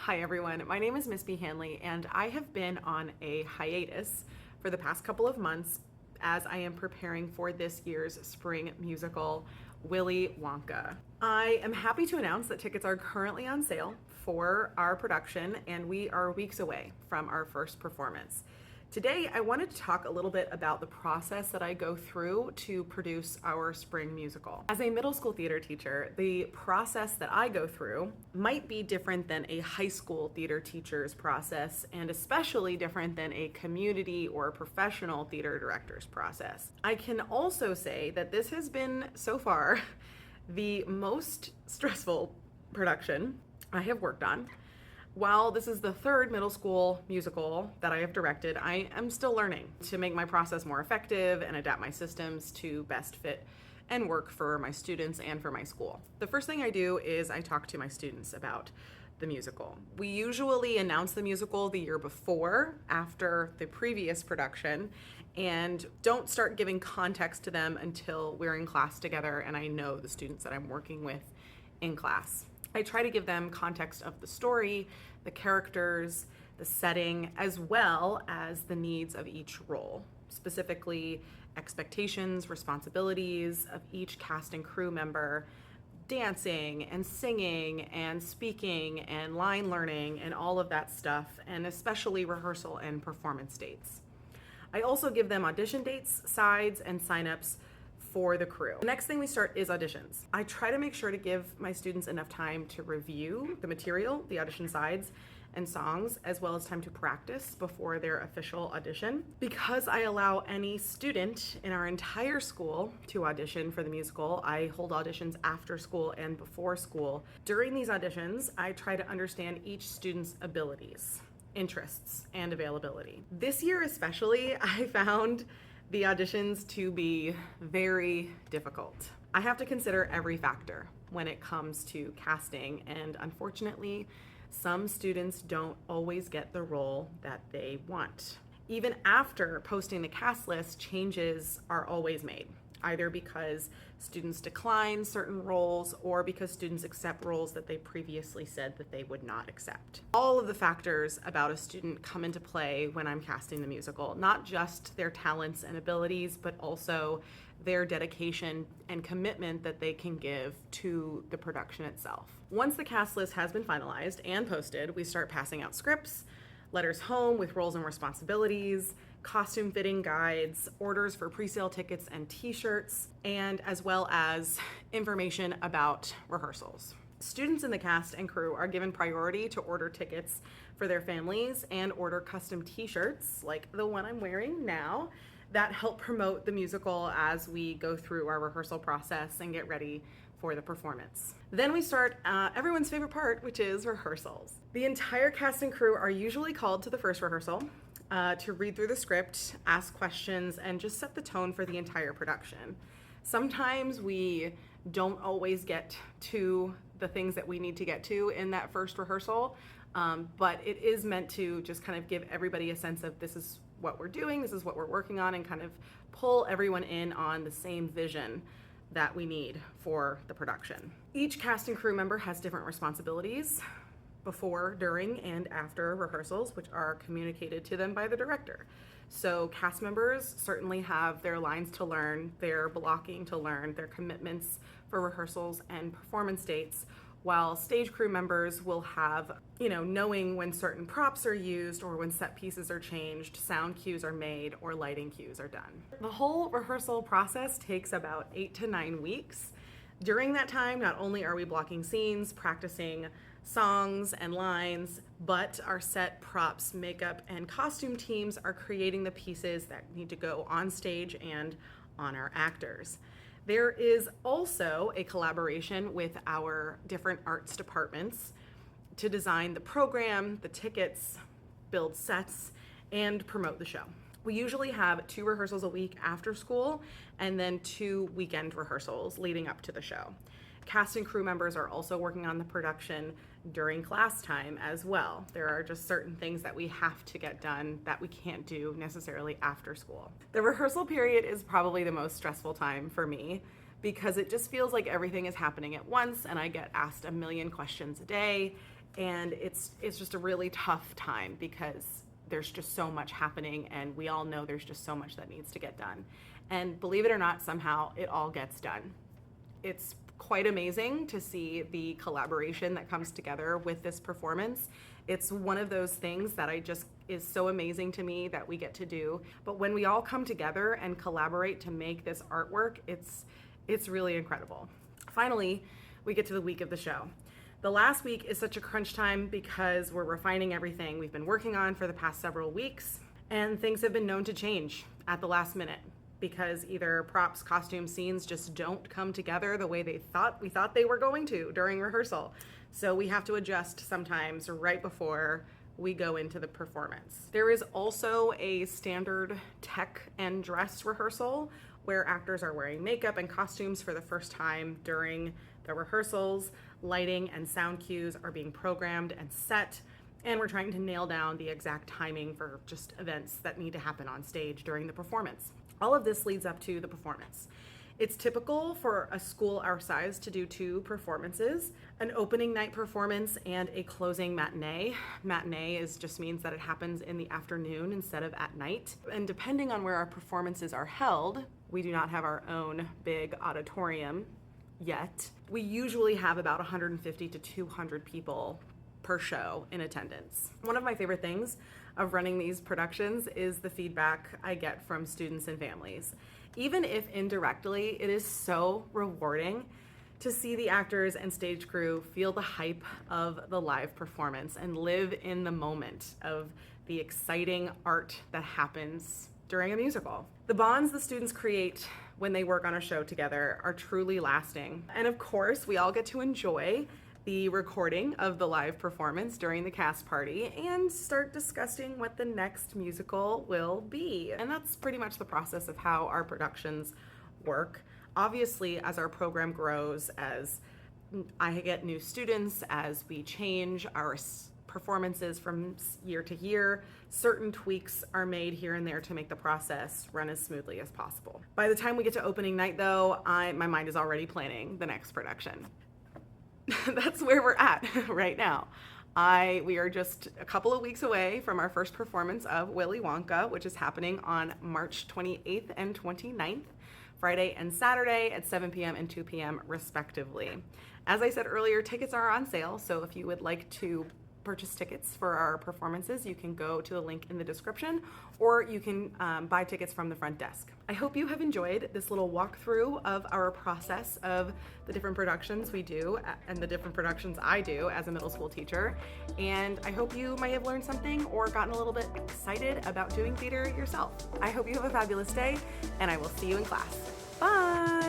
Hi everyone, my name is Miss B. Hanley and I have been on a hiatus for the past couple of months as I am preparing for this year's spring musical, Willy Wonka. I am happy to announce that tickets are currently on sale for our production and we are weeks away from our first performance. Today, I wanted to talk a little bit about the process that I go through to produce our spring musical. As a middle school theater teacher, the process that I go through might be different than a high school theater teacher's process, and especially different than a community or professional theater director's process. I can also say that this has been, so far, the most stressful production I have worked on. While this is the third middle school musical that I have directed, I am still learning to make my process more effective and adapt my systems to best fit and work for my students and for my school. The first thing I do is I talk to my students about the musical. We usually announce the musical the year before, after the previous production, and don't start giving context to them until we're in class together and I know the students that I'm working with in class. I try to give them context of the story, the characters, the setting, as well as the needs of each role, specifically expectations, responsibilities of each cast and crew member, dancing and singing and speaking and line learning and all of that stuff, and especially rehearsal and performance dates. I also give them audition dates, sides, and signups for the crew. The next thing we start is auditions. I try to make sure to give my students enough time to review the material, the audition sides and songs, as well as time to practice before their official audition. Because I allow any student in our entire school to audition for the musical, I hold auditions after school and before school. During these auditions, I try to understand each student's abilities, interests, and availability. This year especially, I found the auditions to be very difficult. I have to consider every factor when it comes to casting, and unfortunately, some students don't always get the role that they want. Even after posting the cast list, changes are always made, either because students decline certain roles or because students accept roles that they previously said that they would not accept. All of the factors about a student come into play when I'm casting the musical, not just their talents and abilities, but also their dedication and commitment that they can give to the production itself. Once the cast list has been finalized and posted, we start passing out scripts, letters home with roles and responsibilities, costume fitting guides, orders for pre-sale tickets and t-shirts, and as well as information about rehearsals. Students in the cast and crew are given priority to order tickets for their families and order custom t-shirts like the one I'm wearing now that help promote the musical as we go through our rehearsal process and get ready for the performance. Then we start everyone's favorite part, which is rehearsals. The entire cast and crew are usually called to the first rehearsal to read through the script, ask questions, and just set the tone for the entire production. Sometimes we don't always get to the things that we need to get to in that first rehearsal, but it is meant to just kind of give everybody a sense of this is what we're doing, this is what we're working on, and kind of pull everyone in on the same vision that we need for the production. Each cast and crew member has different responsibilities before, during, and after rehearsals, which are communicated to them by the director. So cast members certainly have their lines to learn, their blocking to learn, their commitments for rehearsals and performance dates, while stage crew members will have, knowing when certain props are used or when set pieces are changed, sound cues are made, or lighting cues are done. The whole rehearsal process takes about 8 to 9 weeks. During that time, not only are we blocking scenes, practicing songs and lines, but our set, props, makeup, and costume teams are creating the pieces that need to go on stage and on our actors. There is also a collaboration with our different arts departments to design the program, the tickets, build sets, and promote the show. We usually have 2 rehearsals a week after school and then 2 weekend rehearsals leading up to the show. Cast and crew members are also working on the production during class time as well. There are just certain things that we have to get done that we can't do necessarily after school. The rehearsal period is probably the most stressful time for me because it just feels like everything is happening at once and I get asked a million questions a day And it's just a really tough time because there's just so much happening, and we all know there's just so much that needs to get done. And believe it or not, somehow it all gets done. It's quite amazing to see the collaboration that comes together with this performance. It's one of those things that is so amazing to me that we get to do. But when we all come together and collaborate to make this artwork, it's really incredible. Finally, we get to the week of the show. The last week is such a crunch time because we're refining everything we've been working on for the past several weeks, and things have been known to change at the last minute because either props, costume, scenes just don't come together the way we thought they were going to during rehearsal. So we have to adjust sometimes right before we go into the performance. There is also a standard tech and dress rehearsal where actors are wearing makeup and costumes for the first time during the rehearsals. Lighting and sound cues are being programmed and set, and we're trying to nail down the exact timing for just events that need to happen on stage during the performance. All of this leads up to the performance. It's typical for a school our size to do 2 performances, an opening night performance and a closing matinee. Matinee just means that it happens in the afternoon instead of at night. And depending on where our performances are held, we do not have our own big auditorium yet. We usually have about 150 to 200 people per show in attendance. One of my favorite things of running these productions is the feedback I get from students and families. Even if indirectly, it is so rewarding to see the actors and stage crew feel the hype of the live performance and live in the moment of the exciting art that happens during a musical. The bonds the students create when they work on a show together are truly lasting. And of course, we all get to enjoy the recording of the live performance during the cast party and start discussing what the next musical will be. And that's pretty much the process of how our productions work. Obviously, as our program grows, as I get new students, as we change our performances from year to year, certain tweaks are made here and there to make the process run as smoothly as possible. By the time we get to opening night though, my mind is already planning the next production. That's where we're at right now. We are just a couple of weeks away from our first performance of Willy Wonka, which is happening on March 28th and 29th, Friday and Saturday at 7 p.m. and 2 p.m. respectively. As I said earlier, tickets are on sale, so if you would like to purchase tickets for our performances, you can go to the link in the description, or you can buy tickets from the front desk. I hope you have enjoyed this little walkthrough of our process of the different productions we do and the different productions I do as a middle school teacher. And I hope you might have learned something or gotten a little bit excited about doing theater yourself. I hope you have a fabulous day, and I will see you in class. Bye!